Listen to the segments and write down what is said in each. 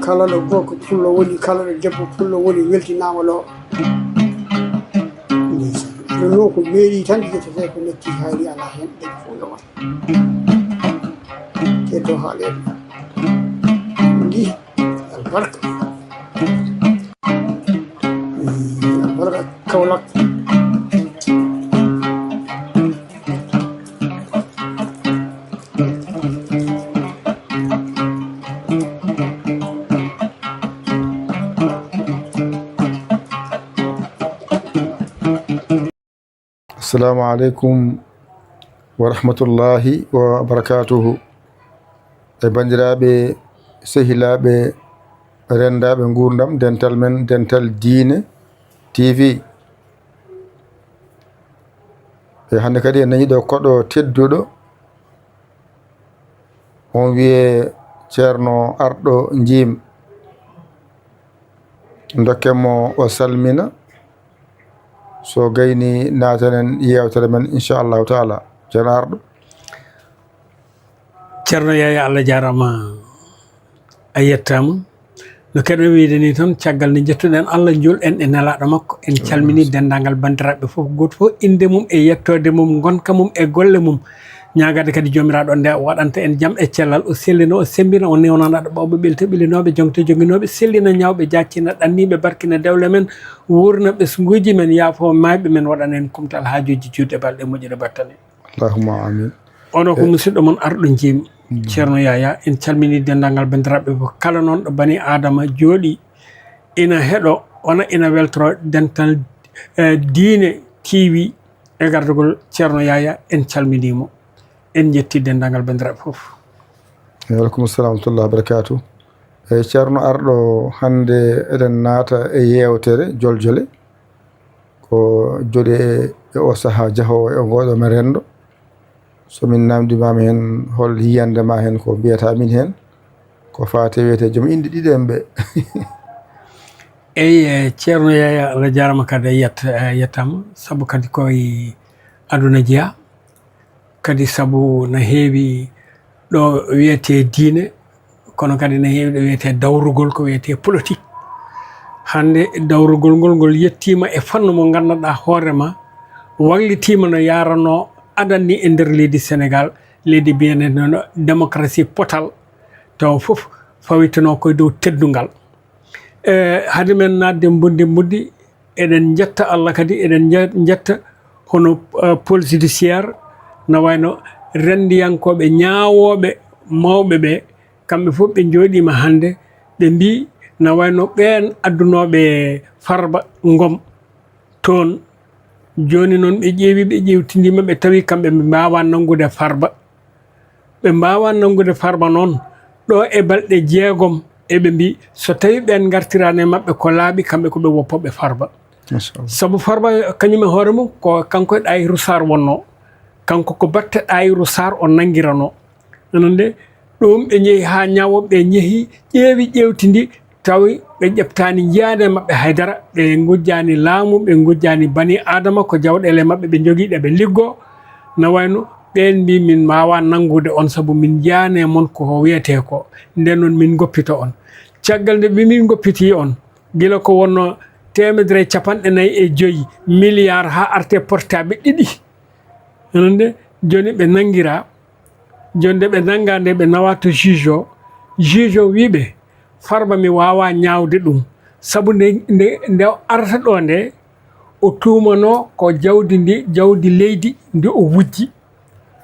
kala ɗo gorko pullo woni kala ɗo debbo pullo woni weltinama lo ɗum ko meeɗi tan jeytete ko nekki hayri ala hen ɗen fof yowa keddo haaleɗo ndi albarka albarka Kaolack Assalamu alaikum wa rahmatullahi wa barakatuhu. E bandiraɓe sehilaɓe rendaɓe gurdam dental men dental diine TV. E hande kadi en nani ɗo koɗo tedduɗo on wiye ceerno arɗo Njim, dokkemo o salmina so gayni natanen yewtere men inchallahu taala. Ceerno arɗo. Ceerno Yaya Allah jarama a yettama no keɗo wiide ni tan caggal nde jettuɗen Allah julɗen e nelaɗo makko en calmini dendagal bandiraɓe fof goto fof inde mum e yettode mum gonka mum e golle mum ñagade kadi jomiraɗo nde waɗanta en jaam e cellal o sellina o sembina o newnanaɗo ɓawɓe ɓelte ɓilinoɓe jongte joguinoɓe sellina ñawɓe jaccina ɗanniɓe barkina dewle men wurna ɓesguji men yaafo mayɓe men waɗana en kumtal hajuji juuɗe balɗe moƴƴuɗe battane Allahumma amin. oɗo ko musidɗo mon arɗo Njim Ceerno Yaya en calmini dendagal bandiraɓe fof kala noon ɗo bani adama jooɗi ina heɗo wona ina weltoro dental diine TV e gardugol Ceerno Yaya en calminimo en jetti dendagal bandiraɓe fof. Waleykum salam wa rahmatullahi wa barakatuh. E ceerno arɗo hande eɗen naata e yewtere joljole ko joɗi e o saaha jahowo e ngoɗo men rendo. Somin namdimama hen hol yiyandema hen ko mbiyata min hen ko fate wiyete joom inde ɗiɗen ɓe. Eyi Ceerno Yaya Allah jarama kadi yettama saabu kadi koye aduna jeeya kadi saabu no heewi ɗo wiyete diine kono kadi no heewi ɗo wiyete dawrugol ko wiyete politique. Hande dawrugol ngol yettima e fannu mo gandanɗa hoorema wallitima no yarano adanni e nder leydi Sénégal leydi biyaneno démocratie potal taw fof fawitano koye dow teddungal. Hade men nadde buddi eɗen jetta Allah kadi eɗen jetta hono pôle judiciaire no wayno rendiyankoɓe ñaawoɓe mawɓe ɓe kamɓe fof ɓe jooɗima hande ɓe mbi no wayno ɓen addunoɓe Farba Ngom toon joni noon ɓe ƴewtidima ɓe tawi kamɓe ɓe mbawa nangude Farba ɓe mbawa nangude Farba noon ɗo e balɗe 6 eɓe mbi so tawi ɓen gartirani mabɓe ko laaɓi kamɓe koɓe woppoɓe Farba. Sabu Farba kañum e hoore mum ko kanko e Ɗahiru Sarr wonno kanko ko batte Ɗahiru Sarr o nangirano nonde ɗum ɓe jeehi ha ñawoɓe jeehi ƴeewi ƴewtidi tawi ɓe ƴeftani jiyade mabɓe haydara ɓe gujjani laamu ɓe gujjani bani adama ko jawɗele mabɓe ɓe jogiɗe ɓe liggo no wayno ɓen mbi min mbawa nangude on saabu min jiyane mon ko wiyete ko nden noon min goppito on caggal nde min goppiti on gila ko wonno 145 milliards ha arte portaɓe 2 nonde joni ɓe nangira jonde ɓe nangande ɓe nawato juge o wiɓe Farba mi wawa ñawde ɗum saabu nde arata ɗo nde o tumano ko jawdi leydi ndi o wujji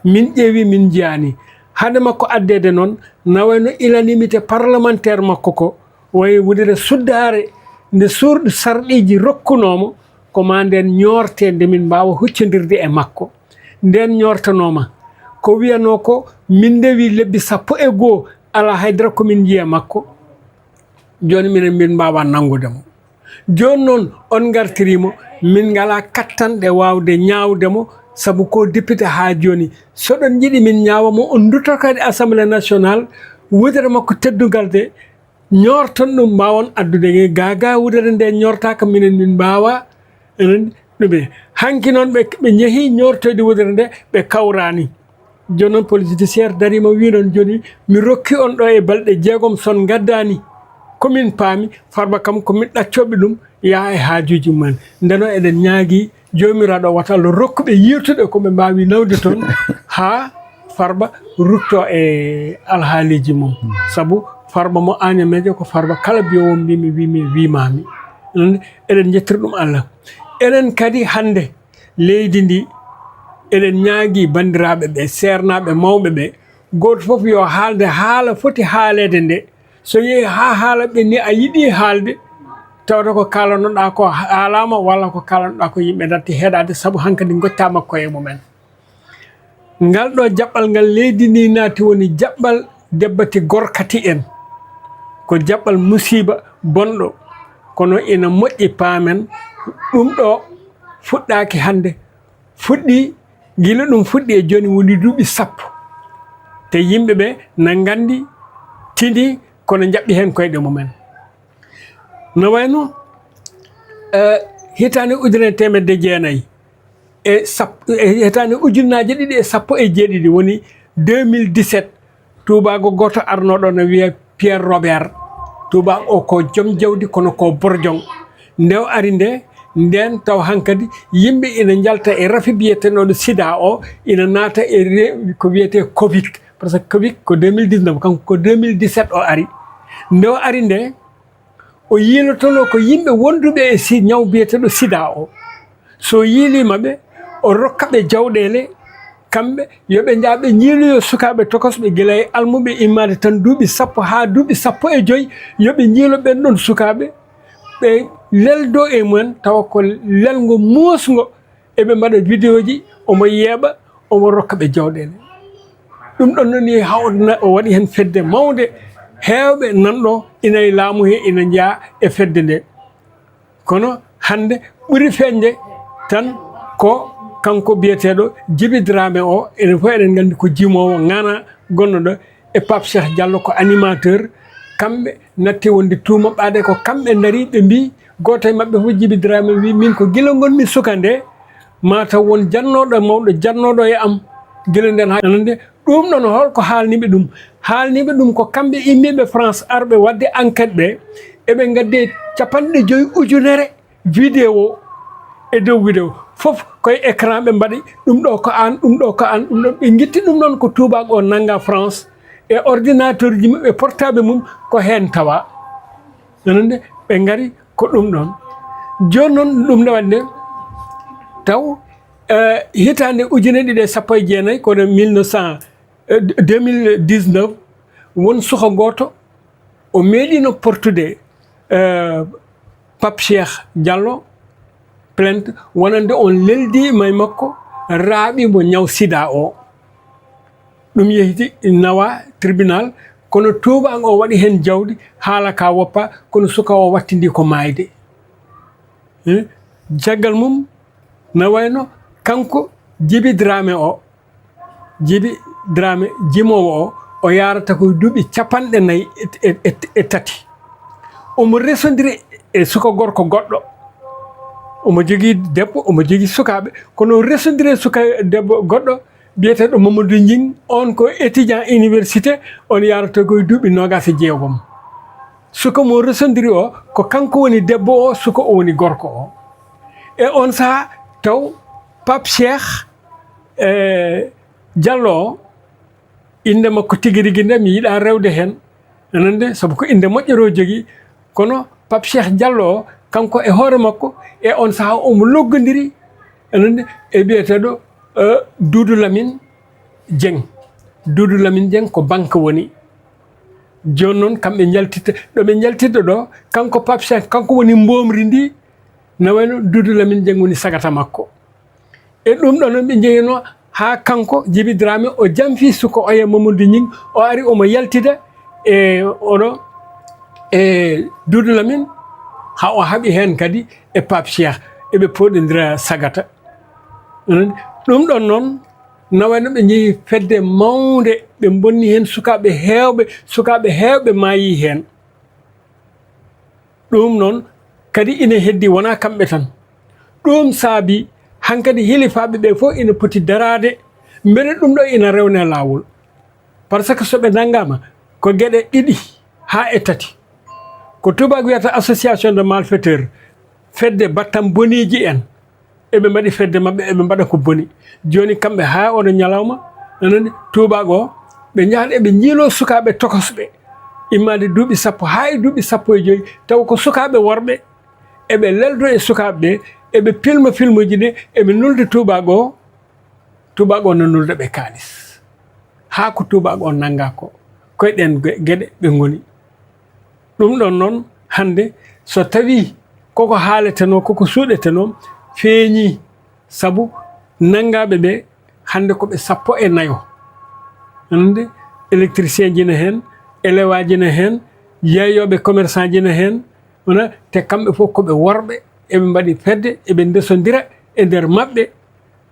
min ƴeewi min jiyani hade makko addede noon nawayno unanimité parlementaire makko ko wayi wudere suddare nde surɗi sarɗiji rokkunomo ko ma nden ñorte nde min mbawa huccodirde e makko nden ñortanoma ko wiyano ko min dewi lebbi 12 ala haydara komin jiya makko joni minen min mbawa nangudemo joni noon on gartirimo min ngala kattanɗe wawde ñawdemo saabu ko député ha joni soɗon jiiɗi min ñawamo on dutto kadi assemblée nationale wudere makko teddugal de ñorton ɗum mbawon addude gaga wudere nde ñortaka minen min mbawa ɗume hanki noon ɓe jeehi ñortoyde wudere nde ɓe kawrani joni noon police judiciaire darima wi noon joni mi rokki on ɗo e balɗe 6 son gaddani komin paami Farba kam komin ɗaccoɓe ɗum yaha e haajuji mumen ndeno eɗen ñaagui jomiraɗo wata Allah rokkuɓe yirtude koɓe mbawi nawde toon ha Farba rutto e alhaaliji mum sabu Farba mo Agname ko Farba kala biyowo mbimi wimami eɗen jettira ɗum Allah enen kadi hande leydi ndi eɗen ñaagui bandiraɓe ɓe sernaɓe mawɓe ɓe goto foof yo haalde haala foti haalede nde so yeehi ha haala ɓe ni a yiiɗi haalde tawde ko kalanoɗa ko haalama walla ko kalanoɗa ko yimɓe datti heeɗade saabu hankkadi gottama koye mumen ngal ɗo jaɓɓal ngal leydi ndi naati woni jaɓɓal debbati gorkati en ko jaɓɓal musiba bonɗo kono ina moƴƴi paamen ɗum ɗo fuɗɗaki hande fuɗɗi gila ɗum fuɗɗi e joni woni duuɓi 10 te yimɓeɓe na gandi tini kono jaɓɓi hen koyɗe mumen no wayno hitande 1990 hitande 2017 woni 2017 tubago goto arnoɗo no wiye Pierre Robert tuba o ko joom jawdi kono ko borjong nde o ari nde nden taw hankadi yimɓe ina jalta e rafi biyetenoɗo sida o ina naata e ko wiyete covid par ce que covid ko 2019 kanko ko 2017 o ari nde o ari nde o yiilotono ko yimɓe wonduɓe e si ñaw biyeteɗo sida o so yiilimaɓe o rokkaɓe jawɗele kamɓe yoɓe jaaɓe ñiiloyo sukaɓe tokosɓe guila e almuɓe immade tan duuɓi 10 ha duuɓi 15 yoɓe ñiilo ɓen ɗon sukaɓe ɓe leldo e mumen tawa ko lelgo moosgo eɓe mbaɗa vidéo ji omo yeeɓa omo rokkaɓe jawɗele ɗum ɗon noni hawna o waɗi hen fedde mawde heewɓe nanɗo ina e laamu he ina jeeya e fedde nde kono hande ɓuri feñde tan ko kanko biyeteɗo Djiby Dramé o enen fof eɗen gandi ko jimowo ngana gonno ɗo e Pape Cheikh Diallo ko animateur kamɓe natti wonde tuuma ɓaade ko kamɓe dari ɓe mbi goto e mabɓe fof Djiby Dramé wi min ko guila gonmi suka nde mataw won jannoɗo mawɗo jannoɗo e am guila nden ha nande ɗum ɗon holko haalniɓe ɗum ko kamɓe immiɓe France arɓe wadde enquête ɓe eɓe gadde 50 ujunere vidéo e dow vidéo fof koye écran ɓe mbaɗi ɗum ɗo ko an ɗum ɗo ko an ɗum ɗo ɓe guitti ɗum ɗon ko tubago o nanga France e ordinateur ji mum e portable mum ko hen tawa nanande ɓe gari ko ɗum ɗon joni noon ɗum nde wadde taw hitande 2019 kono 2019 won suka goto o meeɗino portude Pape Cheikh Diallo plainte wonande on leldi may makko raaɓimo ñaw sida o ɗum yehiti nawa tribunal kono tuubago o waɗi hen jawdi haala ka woppa kono suka o wattindi ko mayde jaggal mum no wayno kanko Djiby Dramé jimowo o yarata koye duuɓi 43 omo resodiri e suka gorko goɗɗo omo jogui debbo omo jogui sukaɓe kono resodiri e suka debbo goɗɗo biyeteɗo Mamadou Njing on ko étudiant université on yarata koye duuɓi 26 suka mo resodiri o ko kanko woni debbo o suka o woni gorko o e on saha taw Pape Cheikh Diallo o inde makko tigui rigui nde mi yiiɗa rewde hen anande saabu ko inde moƴƴere o jogui kono Pape Cheikh Diallo o kanko e hoore makko e on saha omo loggodiri anande e biyeteɗo Doudou Lamine Dieng ko banque woni joni noon kamɓe jaltitta ɗoɓe jaltitta ɗo kanko Pape Cheikh kanko woni mbomri ndi ne wayno Doudou Lamine Dieng woni sagata makko e ɗum ɗo noon ɓe jeeyino ha kanko Djiby Dramé o jamfi suka o e Mamadou Njing o ari omo yaltida e oɗo e Doudou Lamine ha o haaɓi hen kadi e Pape Cheikh eɓe poɗodira sagata ɗum ɗon noon no wayno ɓe jeeyi fedde mawde ɓe bonni hen sukaɓe hewɓe maayi hen ɗum noon kadi ina heddi wona kamɓe tan ɗum saabi hankadi hilifaɓe ɓe fof ina poti darade mbele ɗum ɗo ina rewne lawol par ce que soɓe nangama ko gueɗe 2 ha e 3 ko tubaako wiyata association de malfaiteur fedde battam boniji en eɓe mbaɗi fedde maɓɓe eɓe mbaɗa ko boni joni kamɓe ha oɗo ñalawma anani tubaako ɓe jahat eɓe jiilo sukaɓe tokosɓe immade duuɓi sappo ha e duuɓi sappo e joyi taw ko sukaɓe worɓe eɓe leldo e sukaɓe ɓe eɓe film uji ɗe eɓe nulde tubaako no nulda ɓe kalis ha ko tubaako nanga ko koyɗen gueɗe ɓe goni ɗum ɗon noon hande so tawi koko haaleteno koko suuɗeteno feeñi sabu nangaɓe ɓe hande koɓe 14 ande électricien ji ne hen élève aji ne hen yeeyoɓe commerçant ji ne hen wona te kamɓe fof koɓe worɓe eɓe mbaɗi fedde eɓe ndesodira e nder maɓɓe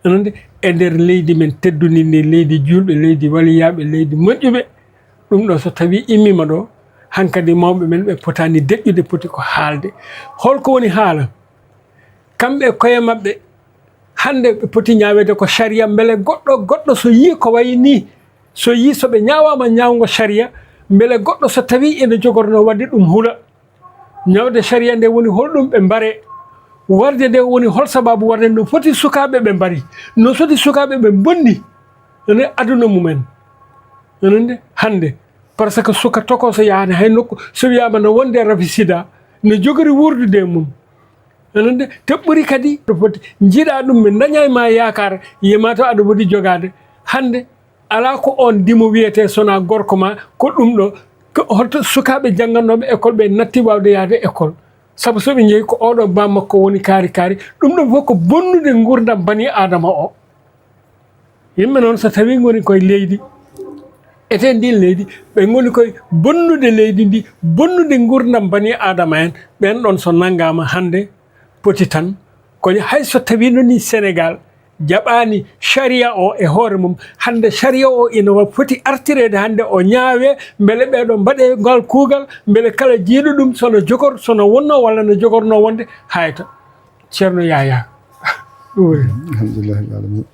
ande e nder leydi men teddunindi leydi julɓe leydi waliyaɓe leydi moƴƴuɓe ɗum ɗo so tawi immima ɗo hankadi mawɓe men ɓe potani deƴƴude poti ko haalde holko woni haala kamɓe koye maɓɓe hande ɓe poti ñawede ko sharia beele goɗɗo so yi ko wayi ni so yi soɓe ñawama ñawgo sharia beele goɗɗo so tawi ene jogorno wadde ɗum huula ñawde sharia nde woni holɗum ɓe mbare warde nde woni hol sababu warde no foti sukaɓe ɓe mbari no foti sukaɓe ɓe bonni ene aduna mumen enande hande par ce que suka tokoso yahani hay nokku so wiyama no wonde rafisida no jogori wurdude e mum enande te ɓuuri kadi ɗo foti jiiɗa ɗum ɓe dañay ma yakar yima to aɗa woodi jogade hande ala ko on dimo wiyete sona gorko ma ko ɗum ɗo holto sukaɓe janggannoɓe école ɓe natti wawde yahde école saabu soɓe jeeyi ko oɗo bammakko woni kaari ɗum ɗon fof ko bonnude gurdam bani adama o yimɓe noon so tawi goni koye leydi eten ndin leydi ɓe goni koye bonnude leydi ndi bonnude gurdam bani adama en ɓen ɗon so naggama hande poti tan ko hay so tawi noni Sénégal jaɓani sharia o e hoore mum hande sharia o ina foti artirede hande o ñaawe beele ɓeɗo mbaɗe ngal kuugal beele kala jiiɗo ɗum sono wonno walla no jogorno wonde hayta ceerno Yaya ɗum woni alhamdulillahi alamin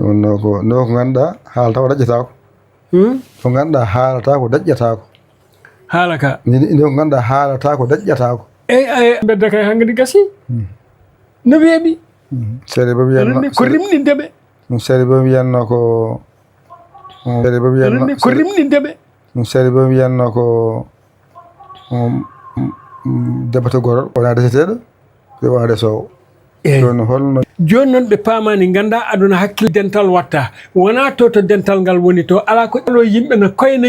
wonno ko ganduɗa haalata ko daƴƴata ko ganduɗa haalata ko daƴƴata ko haala ka nde ko ganduɗa haalata ko daƴƴata ko eyi bedda kay hankkadi gasi no weeɓi seeɗe ba wiyanno ko rimɗindeɓe seeɗe ba wiyanno ko seeɗe ba wiyanno ko rimɗindeɓe seeɗe ba wiyanno ko debate gorol wona deseteɗo ɓe wawa desowo ɗon holno joni noon ɓe paamani ganda aduna hakkille dental watta wona to dental ngal woni to ala ko ɗo yimɓe no koyna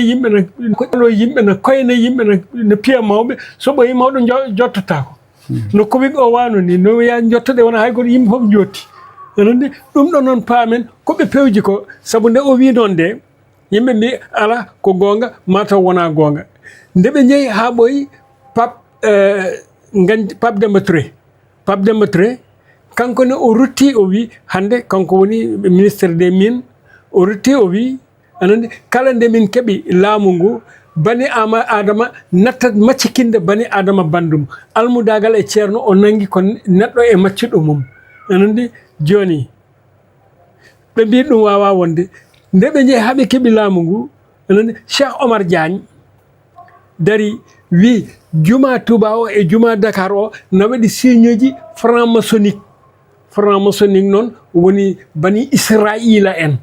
yimɓe no piya mawɓe so ɓoyi mawɗo jottotako no Covid o wano ni no ya jottoɗe wona hay goto yimɓe fof jotti anande ɗum ɗo noon paamen koɓe pewji ko saabu nde o wi noon nde yimɓe mbi ala ko gonga mataw wona gonga nde ɓe jeeyi ha ɓoyi Pape Demba Touré kanko ne o rutti o wi hande kanko woni ministre des mines o rutti o wi anande kala nde min keeɓi laamu ngu bani adama nattat maccikinde bani adama bandum almudagal e ceerno o nangi ko neɗɗo e maccuɗo mum anandi joni ɓe mbi ɗum wawa wonde nde ɓe jeeyi haɓe keeɓi laamu ngu anandi Cheikh Omar Diagne dari wi juma Touba o e juma Dakar o na waɗi signe ji franc-maçonnique noon woni bani Israila en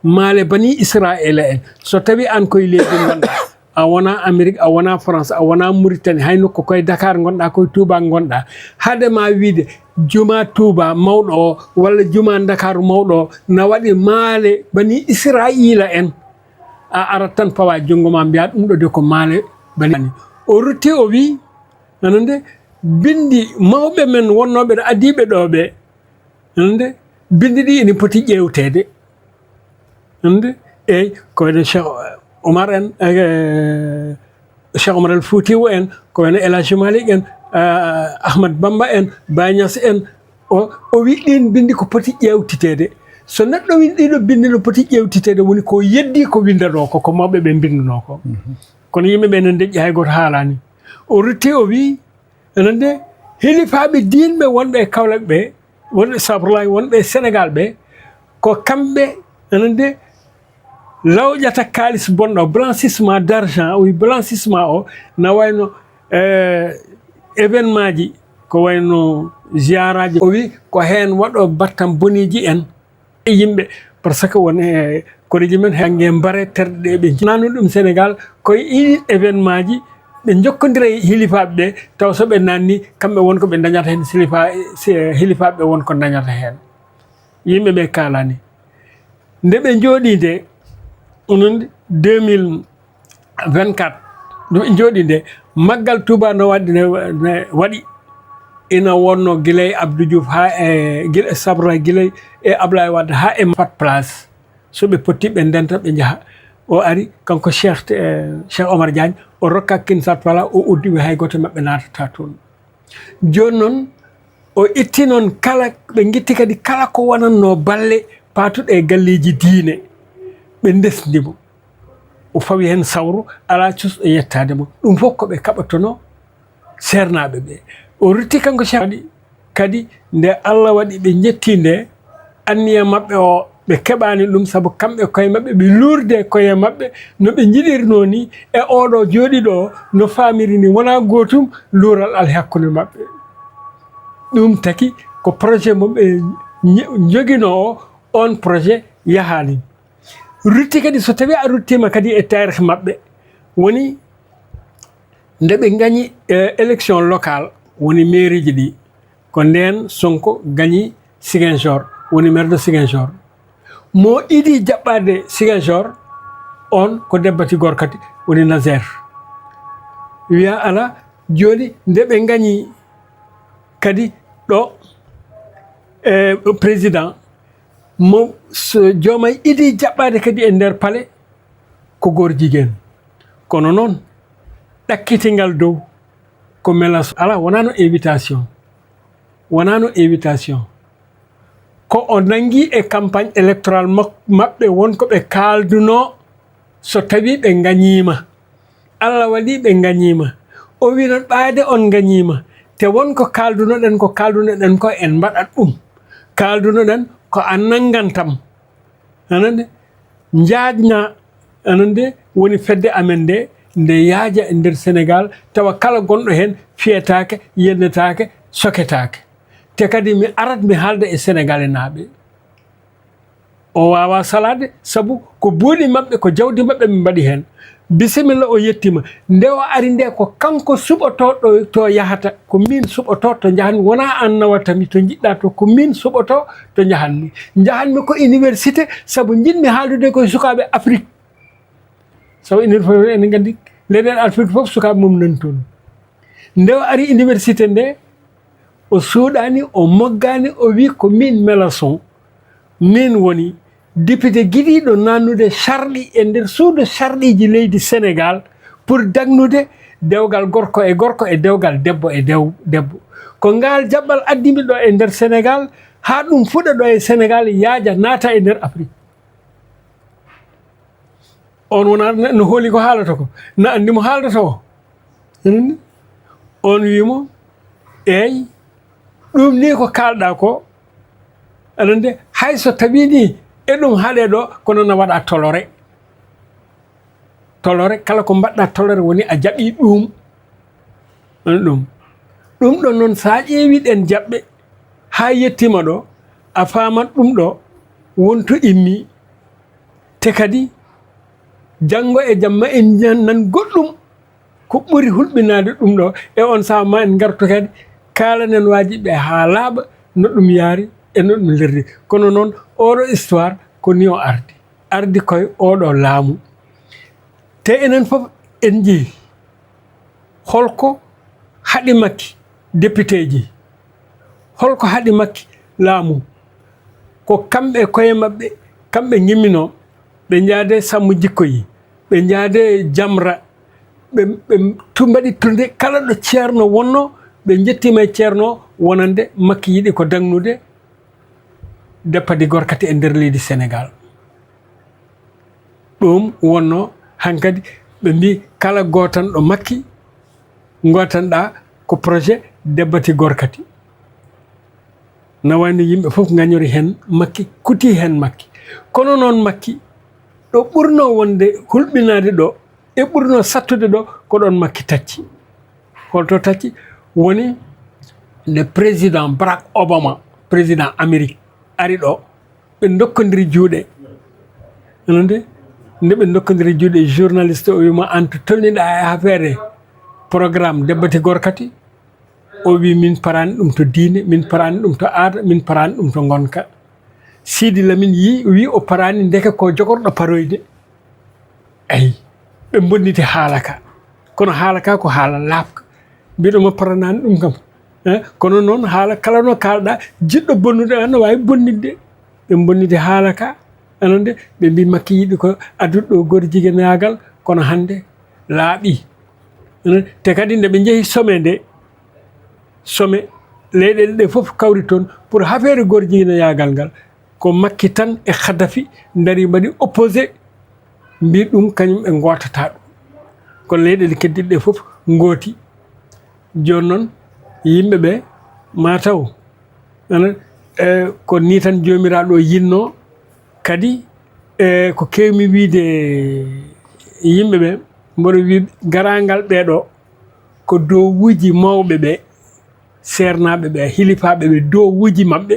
maale bani Israila en so tawi an koye leydi gonɗa a wona Amérique a wona France a wona Mauritanie hay nokko koye Dakar gonɗa koye Touba gonɗa haadema wiide juma Touba mawɗo o walla juma Dakar mawɗo o na waɗi maale bani Israila en a arat tan pawa junggo ma mbiya ɗum ɗo de ko maale bani o rutti o wi anande bindi mawɓe men wonnoɓe ɗo adiɓe ɗo ɓe anande bindi ɗi ene poti ƴewtede anande eyyi koyne Cheikh Omar en Cheikh Omar El Foutiou en ko wayno El Hadji Malick en Ahmad Bamba en Baye Niass en o wi ɗin bindi ko poti ƴewtitede so neɗɗo wi ɗiɗo bindi no poti ƴewtitede woni ko yeddi ko windaɗo ko mawɓe ɓe binduno ko kono yimɓe ɓe ne deƴƴi hay goto haalani o rutti o wi anande helifaɓe dinɓe wonɓe e Kaolack ɓe wonɓe sabralahi wonɓe Sénégal ɓe ko kamɓe anande lawƴata kalis bonɗo blanchissement d' argent o wi blanchissement o na wayno événement ji ko wayno ziaraji o wi ko hen waɗo battam boniji en e yimɓe par ce que won e koreji men hange mbare terɗe ɓe nanu ɗum Sénégal koye événement ji ɓe jokkodira e hilifaɓe ɓe taw so ɓe nanni kamɓe wonko ɓe dañata hen hilifaɓe wonko dañata hen yimɓe ɓe kalani nde ɓe jooɗi nde onon 2024 nde ɓe jooɗi nde maggal Touba no waɗi ina wonno guilay Abdou Diouf ha e sabra guilay e Ablaye Wade ha e pat place so ɓe potti ɓe ndenta ɓe jaaha o ari kanko Cheikh Omar Diagne o rokka kin sat pala o uddi wi hay goto mabɓe natata toon joni noon o itti noon kala ɓe guitti kadi kala ko wonanno balle patuɗe e galleji diine ɓe ndesdimo o fawi hen sawru ala cusɗo yettade mo ɗum fof koɓe kaɓatono sernaɓe ɓe o rutti kanko Cheikh waɗi kadi nde Allah waɗi ɓe jetti nde anniya mabɓe o ɓe keɓani ɗum saabu kamɓe koye mabɓe ɓe lurde koye mabɓe no ɓe jiɗirno ni e oɗo jooɗiɗo no famiri ni wona gotum luural al hakkude mabɓe ɗum taki ko projet mo ɓe joguino o on projet yahani rutti kadi so tawi a ruttima kadi e tarih mabɓe woni nde ɓe gañi élection locale woni mairie ji ɗi ko nden Sonko gañi Ziguinchor woni maire de Ziguinchor mo idi jaɓɓade Ziguinchor on ko Debbati Gorkati woni Nazer wiya ala joni nde ɓe gañi kadi ɗo président mo jomay idi jaɓɓade kadi e nder palais ko gor jiguen kono noon ɗakkitingal dow ko melas ala wonano invitation ko o nangi e campagne électorale mabɓe wonko ɓe kalduno so tawi ɓe gañima Allah waɗi ɓe gañima o wi non ɓaade on gañima te wonko kaldunoɗen ko en mbaɗat ɗum kaldunoɗen ko a nangantam anande jaajna anande woni fedde amen nde yaaja e nder Sénégal tawa kala gonɗo hen fiyetake yennetake soketake te kadi mi arat mi haalda e sénégalais naaɓe o wawa salade saabu ko buuɗi mabɓe ko jawdi mabɓe ɓe mbaɗi hen bisimilla o yettima nde o ari nde ko kanko suɓotoɗo to yahata ko min suɓoto to jahanmi wona an nawatami to jiɗɗa to ko min suɓoto to jahanmi ko université saabu jiɗmi haaldude koye sukaɓe Afrique saabu université enen gandi leyɗen Afrique foof sukaɓe mum nani toon nde o ari université nde o suuɗani o moggani o wi ko min Mélenchon min woni député giɗiɗo nannude charɗi e nder suudu charɗiji leydi Sénégal pour dagnude dewgal gorko e dewgal debbo e debbo ko ngal jaɓɓal addimi ɗo e nder Sénégal ha ɗum fuɗa ɗo e Sénégal yaaja naata e nder Afrique on wona no hooli ko haalata ko na andi mo haaldata o on wimo eyi ɗum ni ko kalɗa ko aɗande hay so tawi ni e ɗum haaɗe ɗo kono no waɗa tolore kala ko mbaɗɗa tolore woni a jaɓi ɗum ɗum ɗon noon sa ƴeewiɗen jaɓɓe ha yettima ɗo a famat ɗum ɗo wonto immi te kadi janggo e jamma en nan goɗɗum ko ɓuri hulɓinade ɗum ɗo e on saha ma en gartu kadi kalanen wajiɓe ha laaɓa no ɗum yaari e no ɗum lerdi kono noon oɗo histoire ko ni o ardi koye oɗo laamu te enen fof en jii holko haɗi makki député ji holko haɗi makki laamu ko kamɓe koye mabɓe kamɓe gimmino ɓe jaade Sammo Jikkoyi ɓe jaade Jamra ɓe mbaɗi tunde kala ɗo ceerno wonno ɓe jettima e ceerno wonande makki yiɗi ko dagnude Deppadi Gorkati e nder leydi Sénégal ɗum wonno hankadi ɓe mbi kala gotanɗo makki gotanɗa ko projet Debbati Gorkati nawani yimɓe fof gañori hen makki kuti hen makki kono noon makki ɗo ɓurno wonde hulɓinade ɗo e ɓurno sattude ɗo ko ɗon makki tacci holto tacci woni le président Barack Obama président Amérique ari ɗo ɓe dokkodiri juuɗe anande nde ɓe dokkodiri juuɗe journaliste o wima anto tolniɗa e affaire programme debbati gorkati o wi min parani ɗum to diine min parani ɗum to aada min parani ɗum to gonka Sidi Lamine wi o parani ndeke ko jogorɗo paroyde ayi ɓe bonniti haala ka kono haala ka ko haala laabka mbiɗoma paranani ɗum kam kono noon haala kala no kalɗa jiɗɗo bonnude an no wawi bonnidde ɓe bonnidi haala ka anande ɓe mbi makki yiɗi ko adduɗo goto jiguinagal kono hande laaɓi te kadi nde ɓe jeehi some nde some leyɗele ɗe foof kawri toon pour affaire goto jiguinayagal ngal ko makki tan e Khadafi dari mbaɗi opposé mbi ɗum kañum ɓe gotata ɗum kono leyɗele keddiɗe ɗe foof gooti joni noon yimɓeɓe mataw ko ni tan jomiraɗo yinno kadi ko kewmi wiide yimɓeɓe mboɗo wi garangal ɓeɗo ko dowuji mawɓe ɓe sernaɓe ɓe hilifaɓe ɓe dowuji mabɓe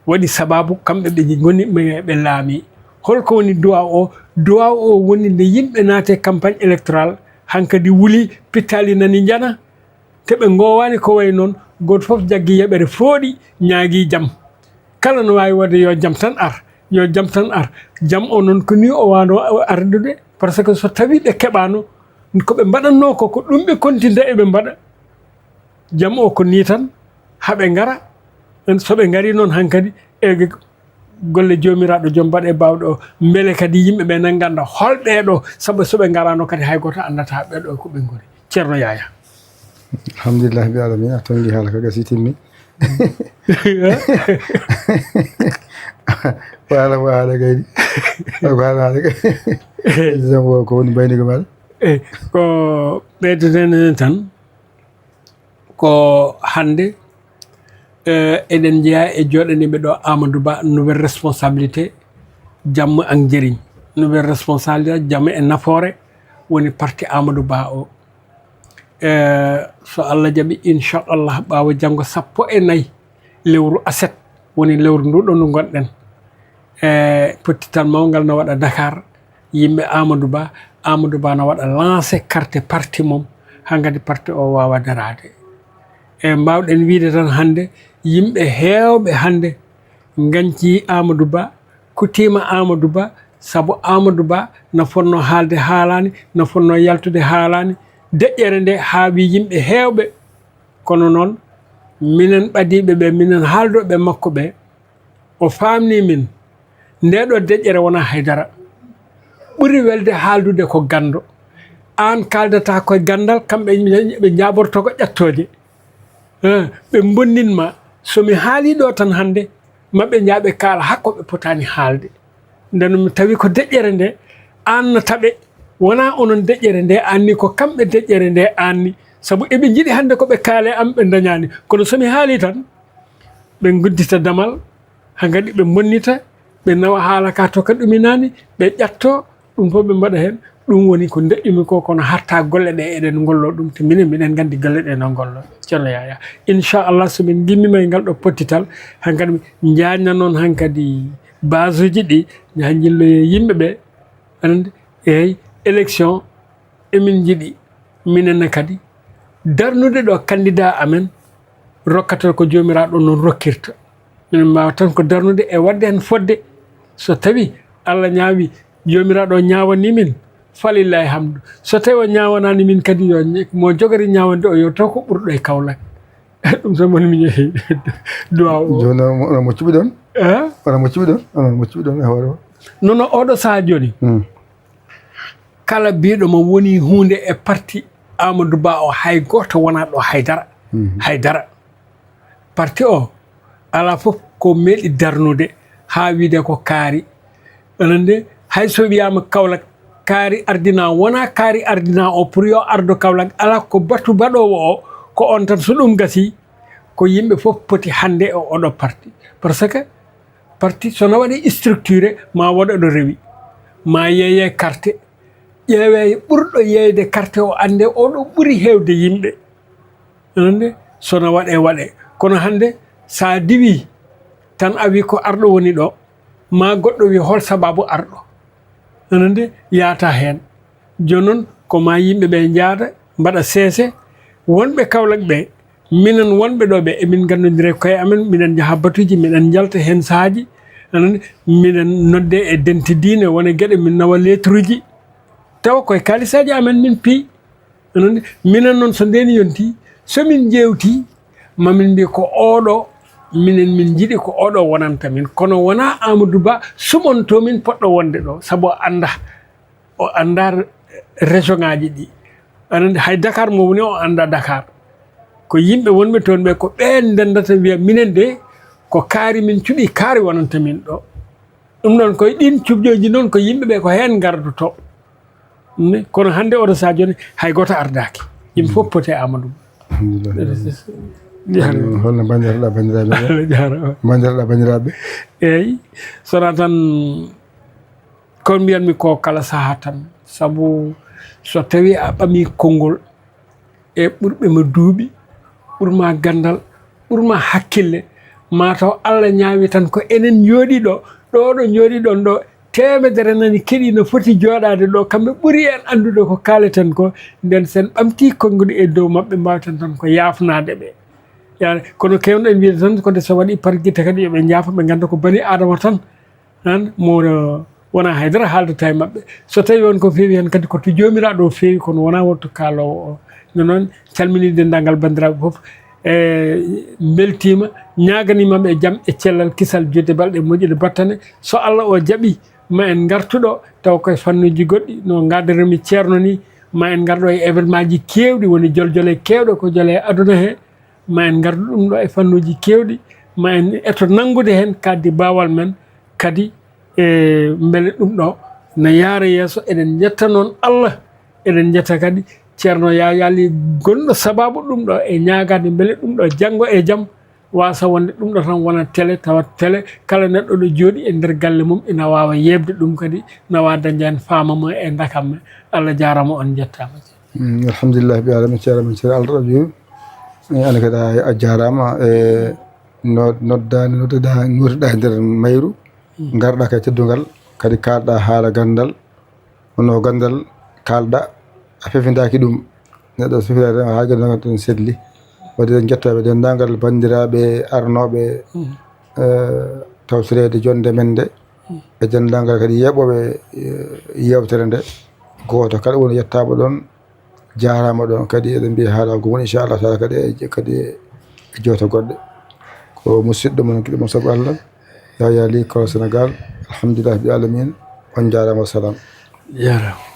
waɗi sababu kamɓe ɓe goni ɓe laami holko woni duwa o woni nde yimɓe naate campagne électorale hankadi wuli pittali nani jana te ɓe gowani ko way noon goto foof jaggi yeɓere fooɗi ñaagui jaam kala no wawi wadde yo jaam tan ar yo jaam tan ar jaam o noon ko ni o wano ardude par ce que so tawi ɓe keɓano koɓe mbaɗanno ko ɗum ɓe kontinta eɓe mbaɗa jaam o ko ni tan haɓe gara soɓe gari noon hankadi e golle jomiraɗo joom mbaɗe bawɗe o beele kadi yimɓeɓe nan ganda holɓeɗo saabu soɓe garano kadi hay goto andata ɓeɗo koɓe goni ceerno Yaya alhamdulillah bi alamin a tongi haala ka gasi timmi wala gaydi wala kaydi ko woni baynigo maɗa ko ɓeydeten tan ko hande eɗen jeeya e joɗaniɓe ɗo Amadou Ba nouvelle responsabilité jamma an jeriñ nouvelle responsabilité jamma e nafoore woni parti Amadou Ba o so Allah jaaɓi inchallah ɓawa janggo 14 lewru aset woni lewru nduɗo ndu gonɗen pottital mawgal no waɗa Dakar yimɓe Amadou Ba no waɗa lancé carte parti mum hankadi parti o wawa darade mbawɗen wiide tan hande yimɓe hewɓe hande ganci Amadou Ba kutima Amadou Ba saabu Amadou Ba no fonno haalde haalani no fonno yaltude haalani deƴƴere nde haawi yimɓe hewɓe kono noon minen ɓadiɓeɓe minen haaldoɓe makko ɓe o famni min ndeɗo deƴƴere wona haydara ɓuri welde haaldude ko gando an kaldata koye gandal kamɓe ɓe jaborto ko ƴettode ɓe bonninma somi haali ɗo tan hande maɓe jaaɓe kaala hakko ɓe potani haalde nden mi tawi ko deƴƴere nde an no taɓe wona onon deƴƴere nde anni ko kamɓe deƴƴere nde anni saabu eɓe jiiɗi hande koɓe kaale am ɓe dañani kono somi haali tan ɓe guddita damal hankadi ɓe bonnita ɓe nawa haala ka to ka ɗuminani ɓe ƴatto ɗum fof ɓe mbaɗa hen ɗum woni ko deƴƴumi ko kono hatta golle ɗe eɗen gollo ɗum te minen miɗen gandi golle ɗe no gollo ceerno Yaya inchallah somin gimmima e ngal ɗo pottital hankadi jañna noon hankadi base uji ɗi ha jilloye yimɓeɓe ande eyyi élection emin jiiɗi minenne kadi darnude ɗo candidat amen rokkata ko jomiraɗo noon rokkirta minen mbawa tan ko darnude e wadde hen fodde so tawi Allah ñaawi jomiraɗo ñawani min falillahi hamdu so tawi o ñawanani min kadi yo mo jogori ñawande o yo taw ko ɓurɗo e Kaolack ɗum tan woni mi yeehi duwa o joni ono moccuɓe ɗon ono moccuɓe ɗon e hoore o nono oɗo saha joni kala biɗo mo woni hunde e parti Amadou Ba o hay goto wona ɗo haydara parti o ala fof ko meeɗi darnude ha wiide ko kaari anande hay so wiyama Kaolack kaari ardina wona kaari ardina o pour yo ardo Kaolack ala ko batu baɗowo o ko on tan so ɗum gasi ko yimɓe fof poti hande e oɗo parti par ce que parti sono waɗi structuré ma waɗa ɗo rewi ma yeeye carte ƴeewe ɓurɗo yeyde carte o ande oɗo ɓuuri hewde yimɓe anande sono waɗe kono hande sa diwi tan a wi ko arɗo woni ɗo ma goɗɗo wi hol sababu arɗo anande yaata hen joni noon ko ma yimɓe ɓe jaada mbaɗa seese wonɓe Kaolack ɓe minen wonɓe ɗo ɓe emin gandodire koye amen minen jaaha batuji minen jalta hen saahaji anani minen nodde e dentidine wona gueɗe min nawa lettre uji tawa koye kalisaji amen min pi anani minen noon so ndeni yonti somin jewti mamin mbi ko oɗo minen min jiiɗi ko oɗo wonanta min kono wona Amadou Ba sumonto min poɗɗo wonde ɗo saabu o anda région ngaji ɗi anani hay Dakar mo woni o anda Dakar ko yimɓe wonɓe toon ɓe ko ɓen ndendata wiya minen de ko kaari min cuɓi kaari wonanta min ɗo ɗum ɗon koye ɗin cuɓjoji noon ko yimɓeɓe ko hen gardoto kono hande oɗo sa joni hay goto ardaki yimɓe fof pote Amadou holno bandiraɗa bandiraɓe eyyi sona tan kon mbiyanmi ko kala saaha tan saabu so tawi a ɓami konngol e ɓurɓe ma duuɓi ɓurma gandal ɓurma hakkille mataw Allah ñaawi tan ko enen jooɗi ɗo ɗo jooɗi ɗon ɗo temedere nani keeɗi no foti jooɗade ɗo kamɓe ɓuuri en andude ko kaleten ko nden sen ɓamti konngol e dow mabɓe mbawten tan ko yafnade ɓe yani kono kewno en wiide tan kode so waɗi par guite kadi yoɓe jaafa ɓe ganda ko bani adama tan an mo wona haydara haaldata e mabɓe so tawi won ko feewi hen kadi koto jomiraɗo o feewi kono wona wonto kaalowo o no noon calmini dendagal bandiraɓe foof beltima ñaganimaɓe e jaam e cellal kisal jodde balɗe moƴƴude battane so Allah o jaaɓi ma en gartuɗo taw koye fannuji goɗɗi no gaddanami ceerno ni ma en garɗo e événement ji kewɗi woni joljole kewɗe ko jole e aduna he ma en gardu ɗum ɗo e fannuji kewɗi ma en eto nangude hen kaddi bawal men kadi beele ɗum ɗo no yaara yeeso eɗen jetta noon Allah eɗen jetta kadi ceerno yali gonɗo sababu ɗum ɗo e ñagade beele ɗum ɗo janggo e jaam wasa wonde ɗum ɗo tan wona télé tawat télé kala neɗɗo ɗo jooɗi e nder galle mum ina wawa yebde ɗum kadi nawa dañde hen famama e dakam me Allah jarama on jettama alhamdulillah bi alamin ceerno ceerno Allah rabi ana kadi a jarama e nodduɗa e nder mayru garɗa kay teddugal kadi kalɗa haala gandal hono gandal kalɗa a fefidaki ɗum neɗɗo sofirade ha gandal tan sedli wadde en jettaɓe dendagal bandiraɓe arnoɓe tawtorede jonde men nde e dendagal kadi yeɓoɓe yewtere nde goto kala woni yettama ɗon jarama ɗon kadi eɗen mbiya haala ko woni inchallah taala kadi e jewte goɗɗe ko musidɗo mon kiɗo mon saabu Allah Yaya Ly Kolo Sénégal alhamdulillah bi alamin on jarama salam jarama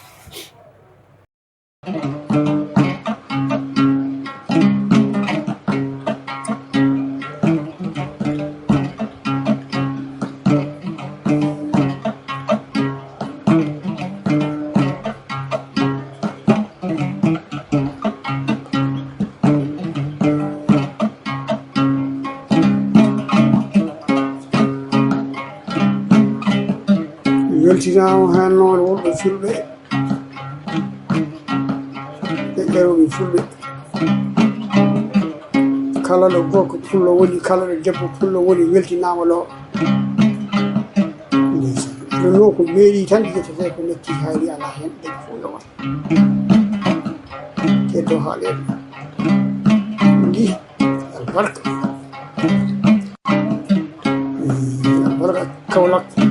weltinama hen noon wonɓe fulɓe e ɗeroɓe fulɓe kala ɗo gorko pullo woni kala ɗo debbo pullo woni weltinama ɗo ɗumno ko meeɗi tan ƴettete ko nekki hayri ala hen ɗen fo yowa keddo haaleɗo ndi albarka albarka Kaolack